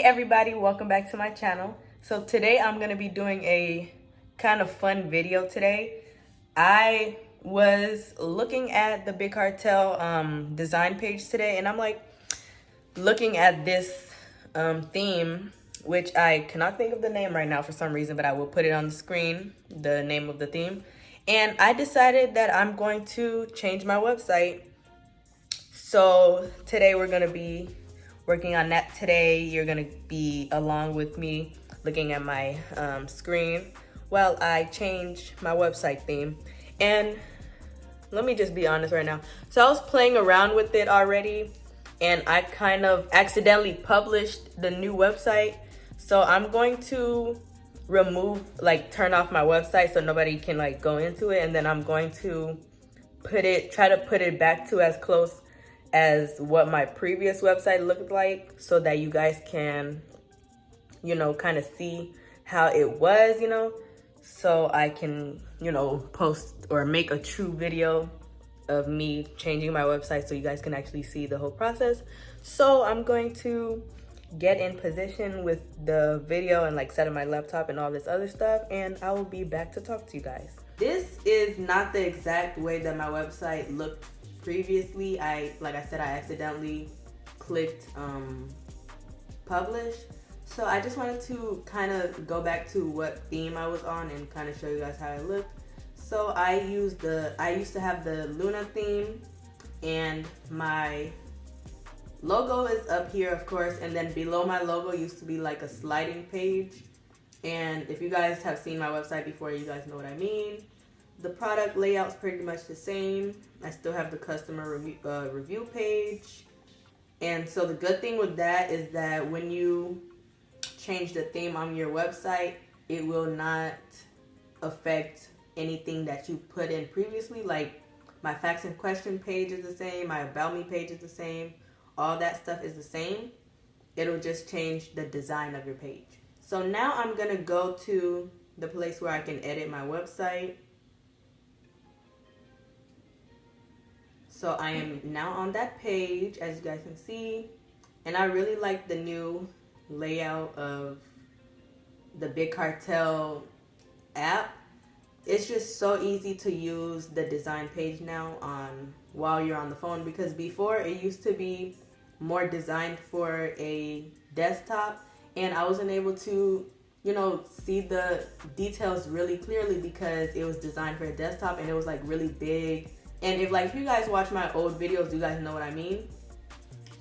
everybody, welcome back to my channel. So today I'm going to be doing a kind of fun video today. I was looking at the BigCartel design page today, and I'm like looking at this theme, which I cannot think of the name right now for some reason, but I will put it on the screen, the name of the theme. And I decided that I'm going to change my website. So today we're going to be working on that today. You're gonna be along with me looking at my screen while I change my website theme. And let me just be honest right now. So I was playing around with it already, and I kind of accidentally published the new website. So I'm going to turn off my website so nobody can go into it, and then I'm going to try to put it back to as close as what my previous website looked like, so that you guys can, kind of see how it was, so I can, post or make a true video of me changing my website so you guys can actually see the whole process. So I'm going to get in position with the video and set up my laptop and all this other stuff, and I will be back to talk to you guys. This is not the exact way that my website looked previously. Like I said, I accidentally clicked publish. So I just wanted to kind of go back to what theme I was on and kind of show you guys how it looked. So I used to have the Luna theme, and my logo is up here, of course, and then below my logo used to be like a sliding page. And if you guys have seen my website before, you guys know what I mean. The product layout's pretty much the same. I still have the customer review page. And so the good thing with that is that when you change the theme on your website, it will not affect anything that you put in previously. Like my facts and question page is the same, my about me page is the same, all that stuff is the same. It'll just change the design of your page. So now I'm gonna go to the place where I can edit my website. So I am now on that page, as you guys can see, and I really like the new layout of the BigCartel app. It's just so easy to use the design page now while you're on the phone, because before it used to be more designed for a desktop, and I wasn't able to see the details really clearly because it was designed for a desktop and it was really big. And if you guys watch my old videos, you guys know what I mean.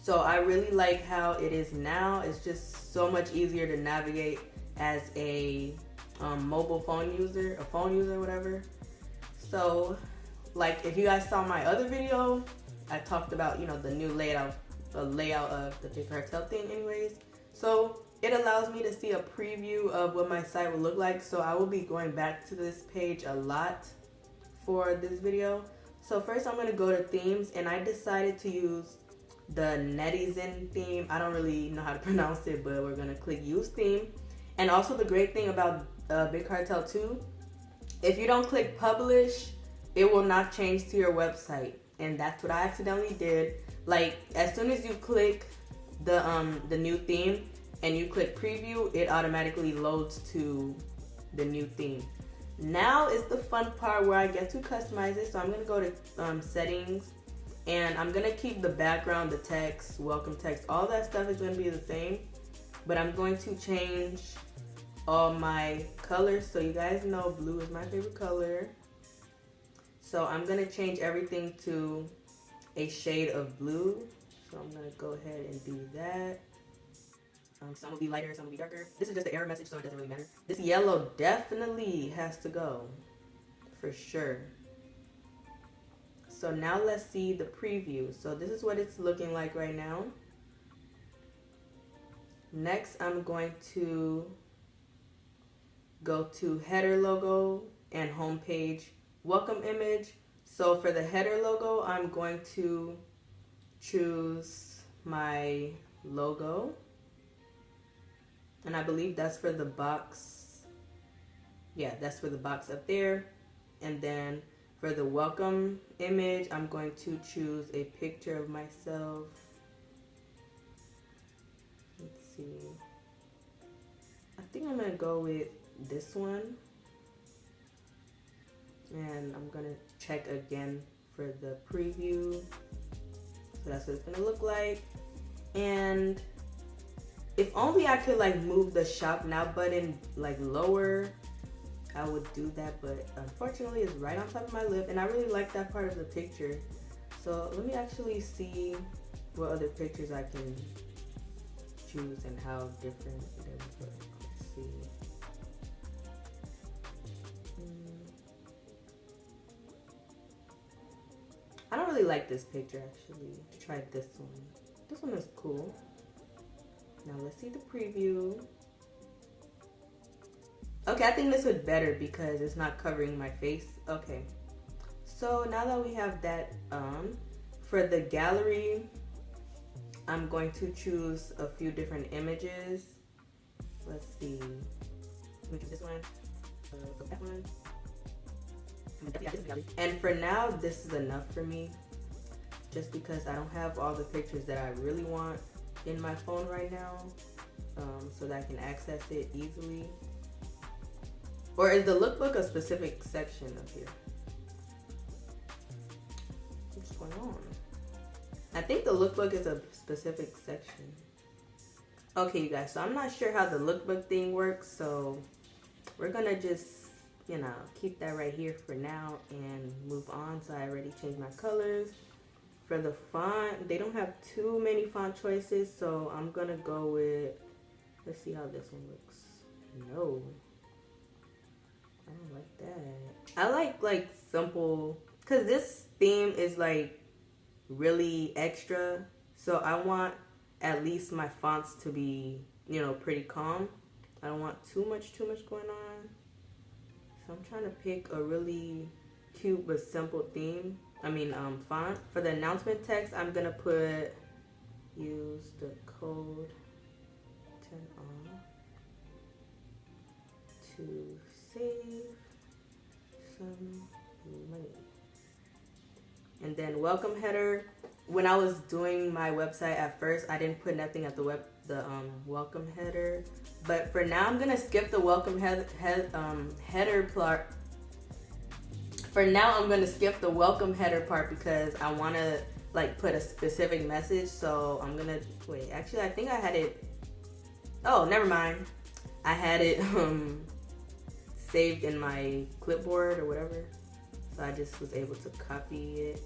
So I really like how it is now. It's just so much easier to navigate as a mobile phone user, whatever. So if you guys saw my other video, I talked about the new layout of the BigCartel thing anyways. So it allows me to see a preview of what my site will look like. So I will be going back to this page a lot for this video. So first I'm going to go to themes, and I decided to use the Netizen theme. I don't really know how to pronounce it, but we're going to click use theme. And also the great thing about BigCartel too, if you don't click publish, it will not change to your website. And that's what I accidentally did. As soon as you click the new theme and you click preview, it automatically loads to the new theme. Now is the fun part where I get to customize it. So I'm going to go to settings, and I'm going to keep the background, the text, welcome text, all that stuff is going to be the same. But I'm going to change all my colors. So you guys know blue is my favorite color. So I'm going to change everything to a shade of blue. So I'm going to go ahead and do that. Some will be lighter, some will be darker. This is just the error message, so it doesn't really matter. This yellow definitely has to go, for sure. So now let's see the preview. So this is what it's looking like right now. Next, I'm going to go to header logo and homepage welcome image. So for the header logo, I'm going to choose my logo. And I believe that's for the box. Yeah, that's for the box up there. And then for the welcome image, I'm going to choose a picture of myself. Let's see. think I'm gonna go with this one. And I'm gonna check again for the preview. So that's what it's gonna look like. And if only I could like move the shop now button like lower, I would do that, but unfortunately it's right on top of my lip, and I really like that part of the picture. So let me actually see what other pictures I can choose and how different they would look. Let's see. I don't really like this picture actually. Try this one. This one is cool. Now let's see the preview. Okay, I think this was better because it's not covering my face. Okay. So now that we have that for the gallery, I'm going to choose a few different images. Let's see. We choose this one. That one. And for now, this is enough for me. Just because I don't have all the pictures that I really want in my phone right now, so that I can access it easily. Or is the lookbook a specific section up here? What's going on? I think the lookbook is a specific section. Okay, you guys, so I'm not sure how the lookbook thing works, so we're gonna just, you know, keep that right here for now and move on. So I already changed my colors. For the font, they don't have too many font choices, so I'm gonna go with, let's see how this one looks. No, I don't like that. I like simple, cause this theme is like really extra, so I want at least my fonts to be, you know, pretty calm. I don't want too much going on. So I'm trying to pick a really cute but simple theme. Font. For the announcement text, I'm gonna put, use the code 10 on to save some money. And then welcome header. When I was doing my website at first, I didn't put nothing at the welcome header. But for now, I'm gonna skip the welcome header part. For now, I'm gonna skip the welcome header part because I wanna like put a specific message. So I'm gonna wait. Actually, I think I had it. Oh, never mind. I had it saved in my clipboard or whatever. So I just was able to copy it.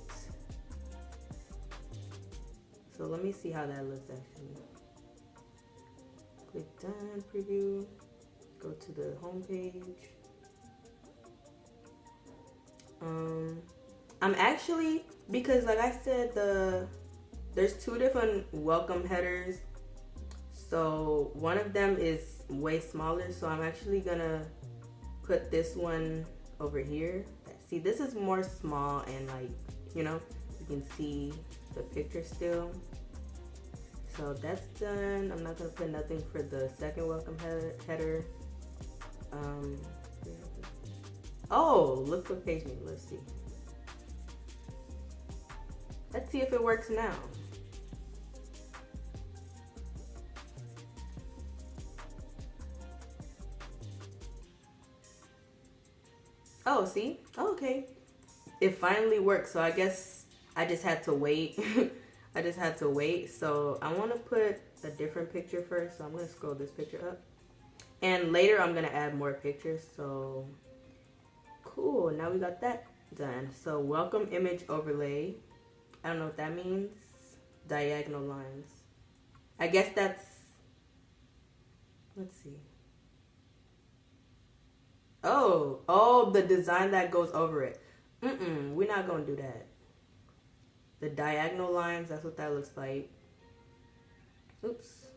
So let me see how that looks actually. Click done, preview, go to the home page. I'm actually, because like I said, there's two different welcome headers. So one of them is way smaller. So I'm actually gonna put this one over here. See, this is more small and like, you know, you can see the picture still. So that's done. I'm not gonna put nothing for the second welcome header. Oh, look what page name. Let's see. Let's see if it works now. Oh, see? Oh, okay. It finally worked. So I guess I just had to wait. I just had to wait. So I want to put a different picture first. So I'm going to scroll this picture up. And later I'm going to add more pictures. So cool. Now we got that done. So welcome image overlay. I don't know what that means. Diagonal lines. I guess that's, let's see. Oh, the design that goes over it. We're not going to do that. The diagonal lines, that's what that looks like. Oops.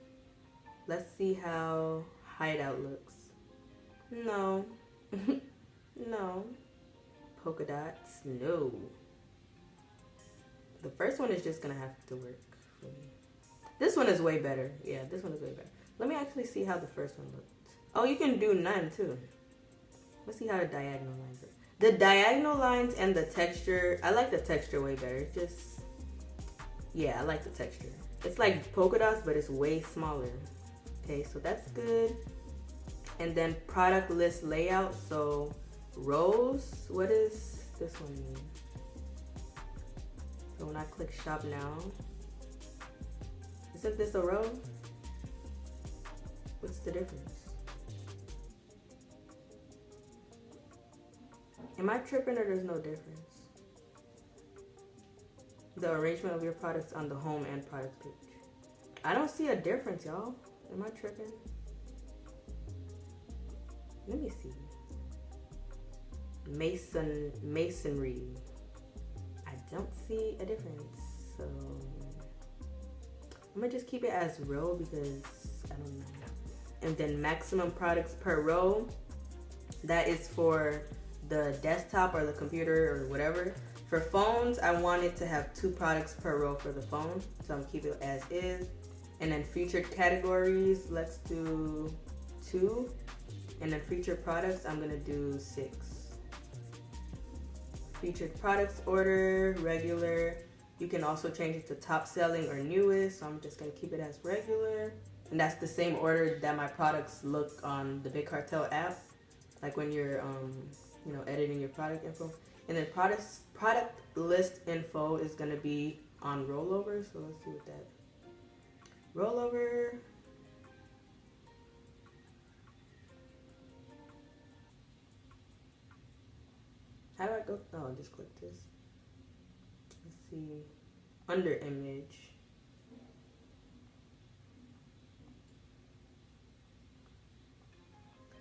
Let's see how hideout looks. No. No. Polka dots, no. The first one is just going to have to work for me. This one is way better. Yeah, this one is way better. Let me actually see how the first one looked. Oh, you can do none too. Let's see how the diagonal lines are. The diagonal lines and the texture, I like the texture way better. It's just, yeah, I like the texture. It's like polka dots, but it's way smaller. Okay, so that's good. And then product list layout, so rows, what does this one mean? So when I click shop now, isn't this a row? What's the difference? Am I tripping or there's no difference? The arrangement of your products on the home and products page. I don't see a difference, y'all. Am I tripping? Let me see. Masonry. I don't see a difference. So I'm gonna just keep it as row because I don't know. And then maximum products per row. That is for the desktop or the computer or whatever. For phones, I wanted to have 2 products per row for the phone. So I'm keeping it as is. And then featured categories, let's do 2. And then featured products, I'm gonna do 6. Featured products order, regular. You can also change it to top selling or newest. So I'm just gonna keep it as regular. And that's the same order that my products look on the BigCartel app. Like when you're editing your product info. And then product list info is gonna be on rollover. So let's see what that. Rollover. How do I go? Oh, I'll just click this. Let's see. Under image.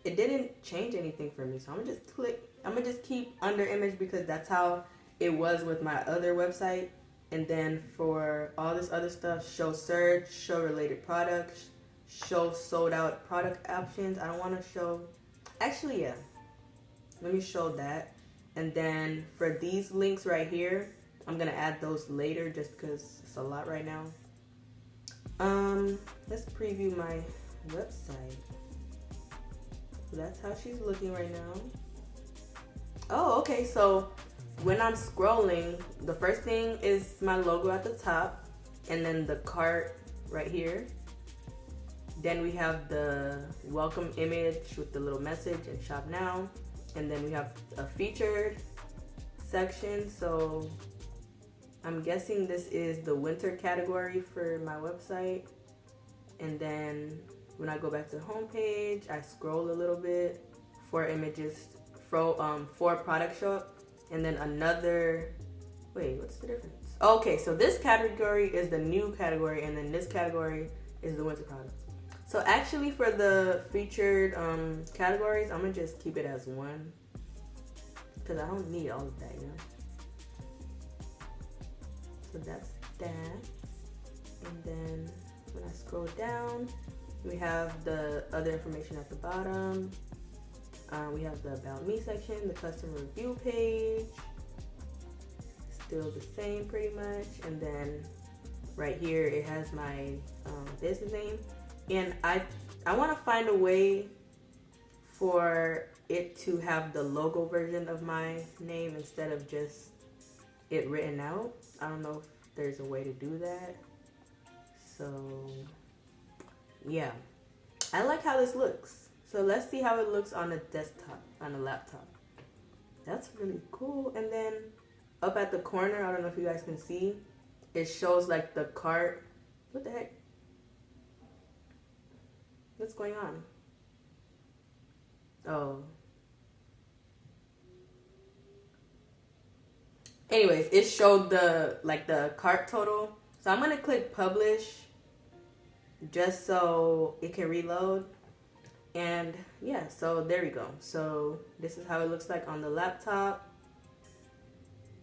It didn't change anything for me, so I'm gonna just keep under image because that's how it was with my other website. And then for all this other stuff, show search, show related products, show sold out product options. I don't want to show, actually, yeah, let me show that. And then for these links right here, I'm gonna add those later just because it's a lot right now. Let's preview my website. So that's how she's looking right now. Oh, okay, so when I'm scrolling, the first thing is my logo at the top, and then the cart right here. Then we have the welcome image with the little message and shop now. And then we have a featured section. So I'm guessing this is the winter category for my website. And then when I go back to the home page, I scroll a little bit, 4 images, 4 products show up. And then another, wait, what's the difference? Okay, so this category is the new category, and then this category is the winter products. So actually for the featured categories, I'm gonna just keep it as 1 because I don't need all of that, you know? So that's that. And then when I scroll down, we have the other information at the bottom. We have the About Me section, the customer review page. Still the same pretty much. And then right here, it has my business name. And I want to find a way for it to have the logo version of my name instead of just it written out. I don't know if there's a way to do that. So yeah, I like how this looks. So let's see how it looks on the desktop, on the laptop. That's really cool. And then up at the corner, I don't know if you guys can see, it shows like the cart. What the heck? What's going on? Oh. Anyways, it showed the cart total. So I'm gonna click publish just so it can reload. And yeah, so there we go. So this is how it looks like on the laptop.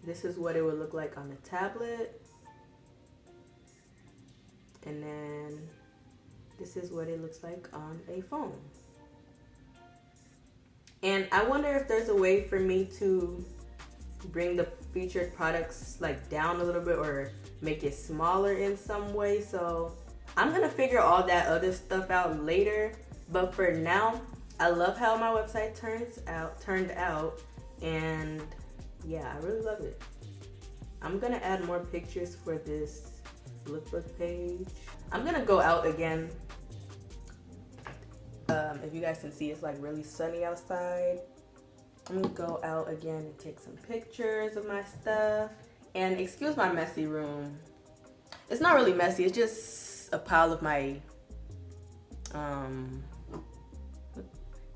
This is what it would look like on the tablet. And then this is what it looks like on a phone. And I wonder if there's a way for me to bring the featured products like down a little bit or make it smaller in some way. So I'm gonna figure all that other stuff out later. But for now, I love how my website turned out, and yeah, I really love it. I'm gonna add more pictures for this lookbook page. I'm gonna go out again. If you guys can see, it's like really sunny outside. I'm gonna go out again and take some pictures of my stuff. And excuse my messy room. It's not really messy, it's just a pile of my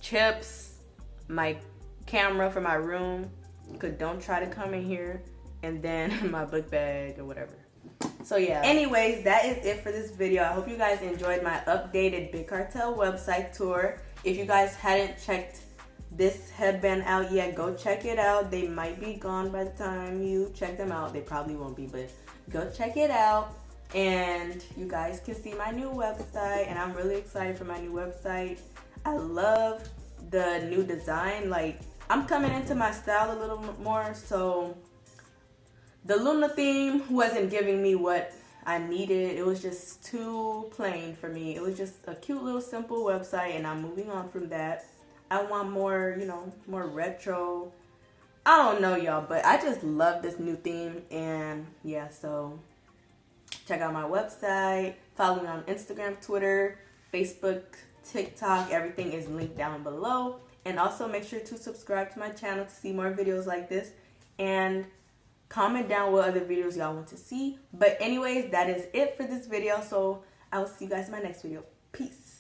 chips, my camera for my room. Don't try to come in here. And then my book bag or whatever. So yeah, anyways, that is it for this video. I hope you guys enjoyed my updated BigCartel website tour. If you guys hadn't checked this headband out yet, go check it out. They might be gone by the time you check them out. They probably won't be, but go check it out. And you guys can see my new website, and I'm really excited for my new website. I love the new design. Like, I'm coming into my style a little more, so the Luna theme wasn't giving me what I needed. It was just too plain for me. It was just a cute little simple website, and I'm moving on from that. I want more, you know, more retro. I don't know, y'all, but I just love this new theme. And yeah, so check out my website. Follow me on Instagram, Twitter, Facebook, TikTok. Everything is linked down below. And also make sure to subscribe to my channel to see more videos like this. And comment down what other videos y'all want to see. But anyways, that is it for this video. So I will see you guys in my next video. Peace.